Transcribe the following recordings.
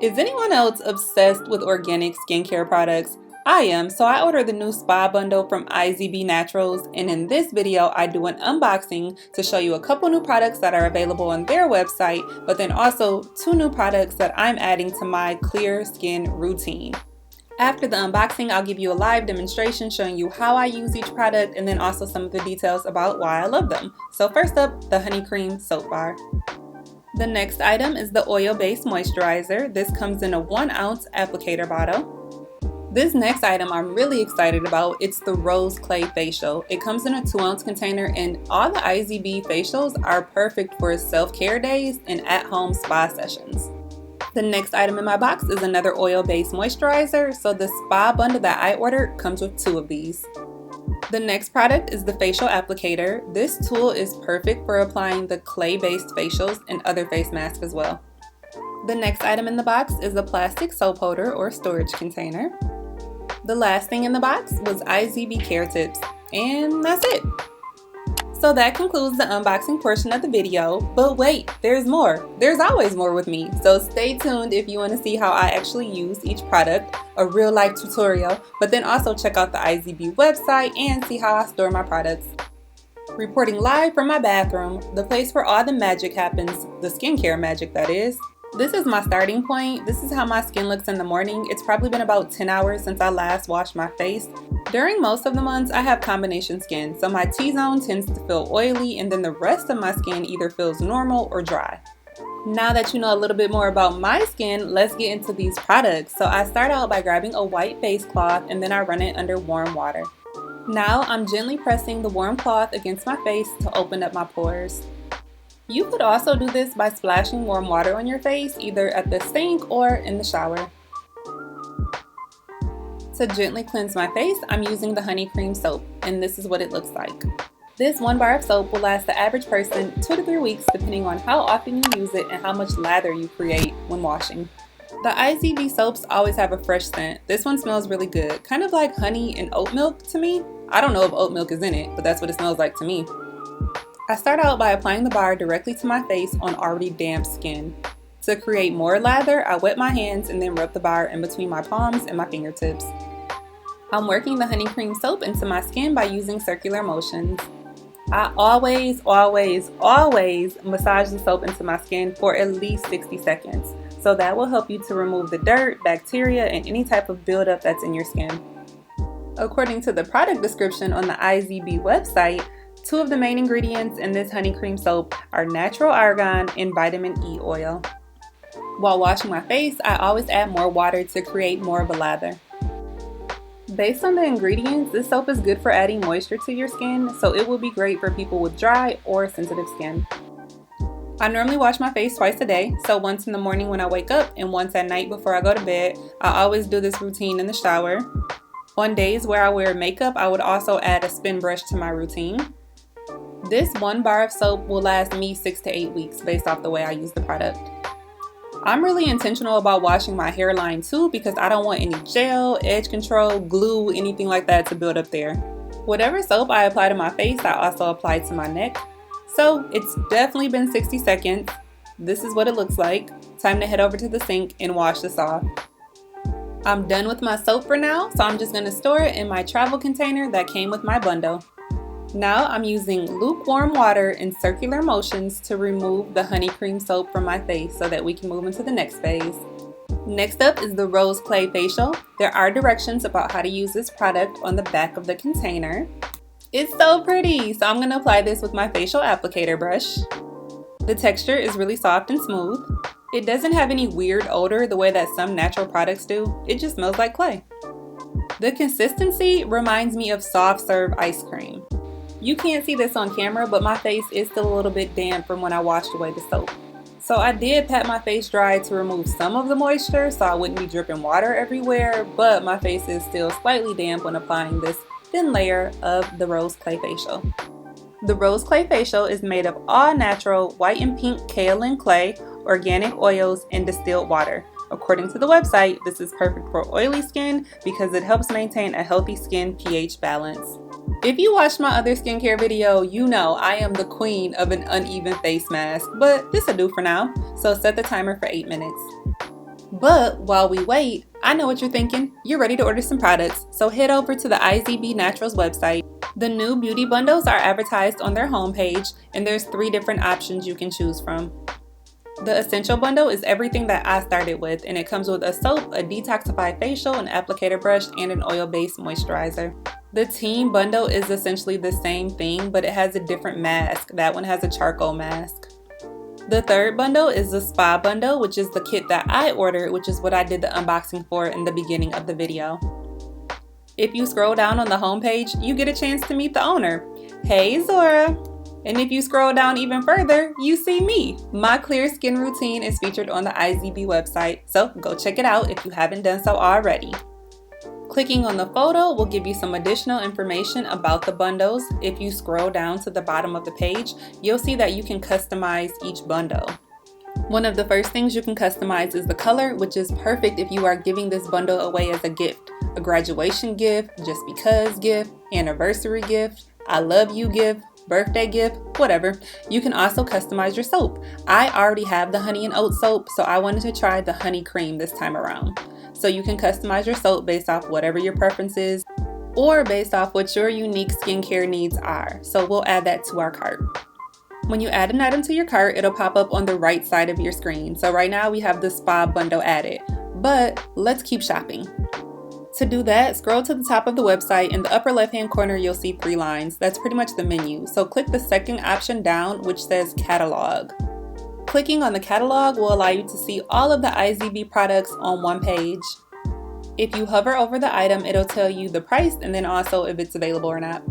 Is anyone else obsessed with organic skincare products? I am, so I ordered the new spa bundle from IZB Naturals, and in this video I do an unboxing to show you a couple new products that are available on their website, but then also 2 new products that I'm adding to my clear skin routine. After the unboxing, I'll give you a live demonstration showing you how I use each product and then also some of the details about why I love them. So first up, the Honey Cream Soap Bar. The next item is the oil-based moisturizer. This comes in a 1-ounce applicator bottle. This next item I'm really excited about. It's the Rose Clay Facial. It comes in a 2-ounce container, and all the IZB facials are perfect for self-care days and at-home spa sessions. The next item in my box is another oil-based moisturizer, so the spa bundle that I ordered comes with 2 of these. The next product is the facial applicator. This tool is perfect for applying the clay-based facials and other face masks as well. The next item in the box is a plastic soap holder or storage container. The last thing in the box was IZB care tips, and that's it. So that concludes the unboxing portion of the video, but wait, there's more. There's always more with me, so stay tuned if you want to see how I actually use each product, a real life tutorial, but then also check out the IZB website and see how I store my products. Reporting live from my bathroom, the place where all the magic happens, the skincare magic that is. This is my starting point. This is how my skin looks in the morning. It's probably been about 10 hours since I last washed my face. During most of the months, I have combination skin, so my T-zone tends to feel oily and then the rest of my skin either feels normal or dry. Now that you know a little bit more about my skin, let's get into these products. So I start out by grabbing a white face cloth and then I run it under warm water. Now I'm gently pressing the warm cloth against my face to open up my pores. You could also do this by splashing warm water on your face, either at the sink or in the shower. To gently cleanse my face, I'm using the Honey Cream soap, and this is what it looks like. This 1 bar of soap will last the average person 2 to 3 weeks depending on how often you use it and how much lather you create when washing. The IZB soaps always have a fresh scent. This one smells really good, kind of like honey and oat milk to me. I don't know if oat milk is in it, but that's what it smells like to me. I start out by applying the bar directly to my face on already damp skin. To create more lather, I wet my hands and then rub the bar in between my palms and my fingertips. I'm working the Honey Cream soap into my skin by using circular motions. I always massage the soap into my skin for at least 60 seconds. So that will help you to remove the dirt, bacteria, and any type of buildup that's in your skin. According to the product description on the IZB website, 2 of the main ingredients in this honey cream soap are natural argan and vitamin E oil. While washing my face, I always add more water to create more of a lather. Based on the ingredients, this soap is good for adding moisture to your skin, so it will be great for people with dry or sensitive skin. I normally wash my face twice a day, so once in the morning when I wake up and once at night before I go to bed. I always do this routine in the shower. On days where I wear makeup, I would also add a spin brush to my routine. This 1 bar of soap will last me 6 to 8 weeks based off the way I use the product. I'm really intentional about washing my hairline too because I don't want any gel, edge control, glue, anything like that to build up there. Whatever soap I apply to my face, I also apply to my neck. So it's definitely been 60 seconds. This is what it looks like. Time to head over to the sink and wash this off. I'm done with my soap for now, so I'm just going to store it in my travel container that came with my bundle. Now I'm using lukewarm water in circular motions to remove the honey cream soap from my face so that we can move into the next phase. Next up is the Rose Clay Facial. There are directions about how to use this product on the back of the container. It's so pretty, so I'm going to apply this with my facial applicator brush. The texture is really soft and smooth. It doesn't have any weird odor the way that some natural products do. It just smells like clay. The consistency reminds me of soft serve ice cream. You can't see this on camera, but my face is still a little bit damp from when I washed away the soap. So I did pat my face dry to remove some of the moisture so I wouldn't be dripping water everywhere, but my face is still slightly damp when applying this thin layer of the Rose Clay Facial. The Rose Clay Facial is made of all natural white and pink kaolin clay, organic oils, and distilled water. According to the website, this is perfect for oily skin because it helps maintain a healthy skin pH balance. If you watched my other skincare video, you know I am the queen of an uneven face mask, but this'll do for now, so set the timer for 8 minutes. But while we wait, I know what you're thinking. You're ready to order some products, so head over to the IZB Naturals website. The new beauty bundles are advertised on their homepage, and there's 3 different options you can choose from. The Essential Bundle is everything that I started with, and it comes with a soap, a detoxify facial, an applicator brush, and an oil-based moisturizer. The Teen Bundle is essentially the same thing, but it has a different mask. That one has a charcoal mask. The third bundle is the Spa Bundle, which is the kit that I ordered, which is what I did the unboxing for in the beginning of the video. If you scroll down on the homepage, you get a chance to meet the owner. Hey Zora! And if you scroll down even further, you see me. My clear skin routine is featured on the IZB website, so go check it out if you haven't done so already. Clicking on the photo will give you some additional information about the bundles. If you scroll down to the bottom of the page, you'll see that you can customize each bundle. One of the first things you can customize is the color, which is perfect if you are giving this bundle away as a gift. A graduation gift, just because gift, anniversary gift, I love you gift, birthday gift, whatever. You can also customize your soap. I already have the honey and oat soap, so I wanted to try the honey cream this time around. So you can customize your soap based off whatever your preference is, or based off what your unique skincare needs are. So we'll add that to our cart. When you add an item to your cart, it'll pop up on the right side of your screen. So right now we have the Spa Bundle added, but let's keep shopping. To do that, scroll to the top of the website. In the upper left-hand corner, you'll see 3 lines. That's pretty much the menu. So click the second option down, which says Catalog. Clicking on the catalog will allow you to see all of the IZB products on one page. If you hover over the item, it'll tell you the price and then also if it's available or not.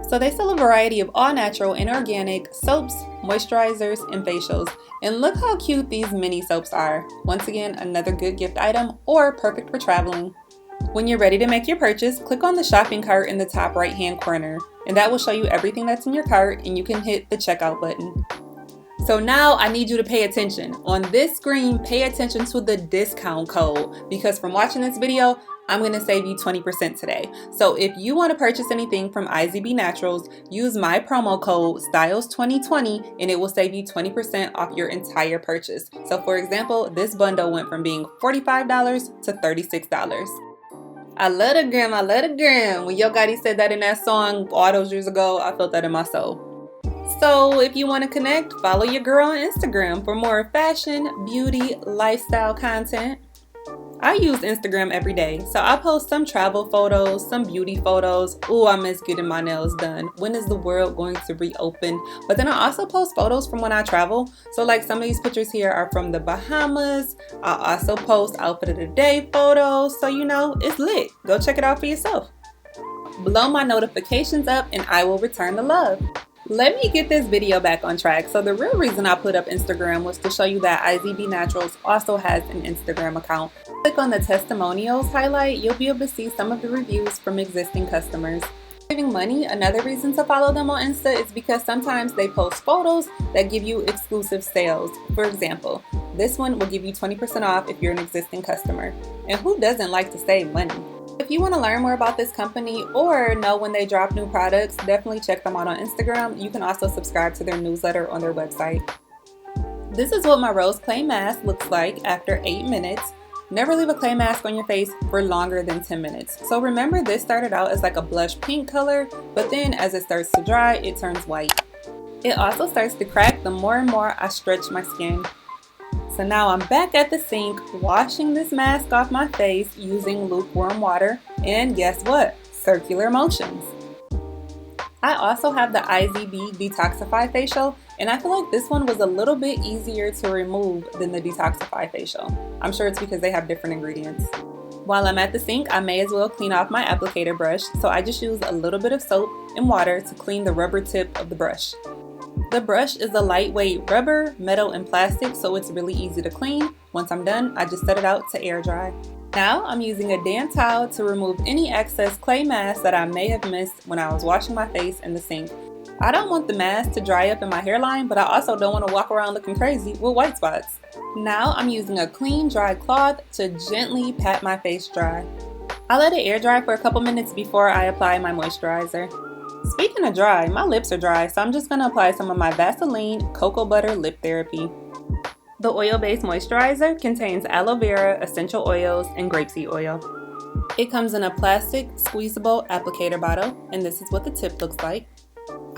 So they sell a variety of all natural and organic soaps, moisturizers, and facials. And look how cute these mini soaps are. Once again, another good gift item or perfect for traveling. When you're ready to make your purchase, click on the shopping cart in the top right hand corner, and that will show you everything that's in your cart, and you can hit the checkout button. So now I need you to pay attention. On this screen, pay attention to the discount code, because from watching this video, I'm going to save you 20% today. So if you want to purchase anything from IZB Naturals, use my promo code STYLES2020 and it will save you 20% off your entire purchase. So for example, this bundle went from being $45 to $36. I love the gram, I love the gram. When Yo Gotti said that in that song all those years ago, I felt that in my soul. So if you want to connect, follow your girl on Instagram for more fashion, beauty, lifestyle content. I use Instagram every day, so I post some travel photos, some beauty photos. Ooh, I miss getting my nails done. When is the world going to reopen? But then I also post photos from when I travel. So like some of these pictures here are from the Bahamas. I also post outfit of the day photos. So you know, it's lit. Go check it out for yourself. Blow my notifications up and I will return the love. Let me get this video back on track. So the real reason I put up Instagram was to show you that IZB Naturals also has an Instagram account. Click on the testimonials highlight, you'll be able to see some of the reviews from existing customers. Saving money, another reason to follow them on Insta is because sometimes they post photos that give you exclusive sales. For example, this one will give you 20% off if you're an existing customer. And who doesn't like to save money? If you want to learn more about this company or know when they drop new products, definitely check them out on Instagram. You can also subscribe to their newsletter on their website. This is what my rose clay mask looks like after 8 minutes. Never leave a clay mask on your face for longer than 10 minutes. So remember, this started out as like a blush pink color, but then as it starts to dry, it turns white. It also starts to crack the more and more I stretch my skin. So now I'm back at the sink washing this mask off my face using lukewarm water, and guess what? Circular motions. I also have the IZB Detoxify Facial, and I feel like this one was a little bit easier to remove than the Detoxify Facial. I'm sure it's because they have different ingredients. While I'm at the sink, I may as well clean off my applicator brush, so I just use a little bit of soap and water to clean the rubber tip of the brush. The brush is a lightweight rubber, metal, and plastic, so it's really easy to clean. Once I'm done, I just set it out to air dry. Now I'm using a damp towel to remove any excess clay mask that I may have missed when I was washing my face in the sink. I don't want the mask to dry up in my hairline, but I also don't want to walk around looking crazy with white spots. Now I'm using a clean, dry cloth to gently pat my face dry. I let it air dry for a couple minutes before I apply my moisturizer. Speaking of dry, my lips are dry, so I'm just going to apply some of my Vaseline Cocoa Butter Lip Therapy. The oil-based moisturizer contains aloe vera, essential oils, and grapeseed oil. It comes in a plastic, squeezable applicator bottle, and this is what the tip looks like.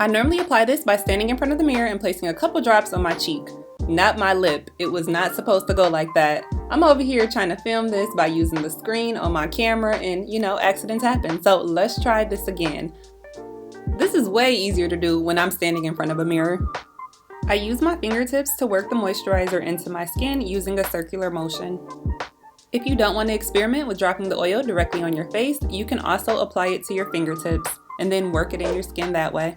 I normally apply this by standing in front of the mirror and placing a couple drops on my cheek, not my lip. It was not supposed to go like that. I'm over here trying to film this by using the screen on my camera and, accidents happen. So let's try this again. This is way easier to do when I'm standing in front of a mirror. I use my fingertips to work the moisturizer into my skin using a circular motion. If you don't want to experiment with dropping the oil directly on your face, you can also apply it to your fingertips and then work it in your skin that way.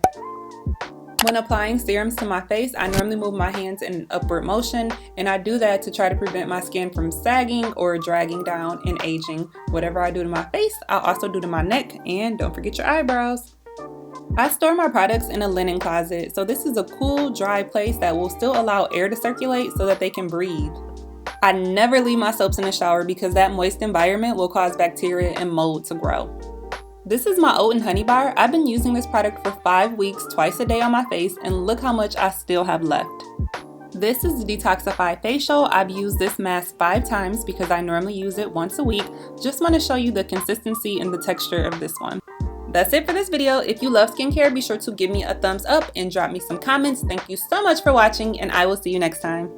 When applying serums to my face, I normally move my hands in an upward motion, and I do that to try to prevent my skin from sagging or dragging down and aging. Whatever I do to my face, I'll also do to my neck, and don't forget your eyebrows. I store my products in a linen closet, so this is a cool, dry place that will still allow air to circulate so that they can breathe. I never leave my soaps in the shower because that moist environment will cause bacteria and mold to grow. This is my oat and honey bar. I've been using this product for 5 weeks, twice a day on my face, and look how much I still have left. This is the Detoxify Facial. I've used this mask 5 times because I normally use it once a week. Just want to show you the consistency and the texture of this one. That's it for this video. If you love skincare, be sure to give me a thumbs up and drop me some comments. Thank you so much for watching, and I will see you next time.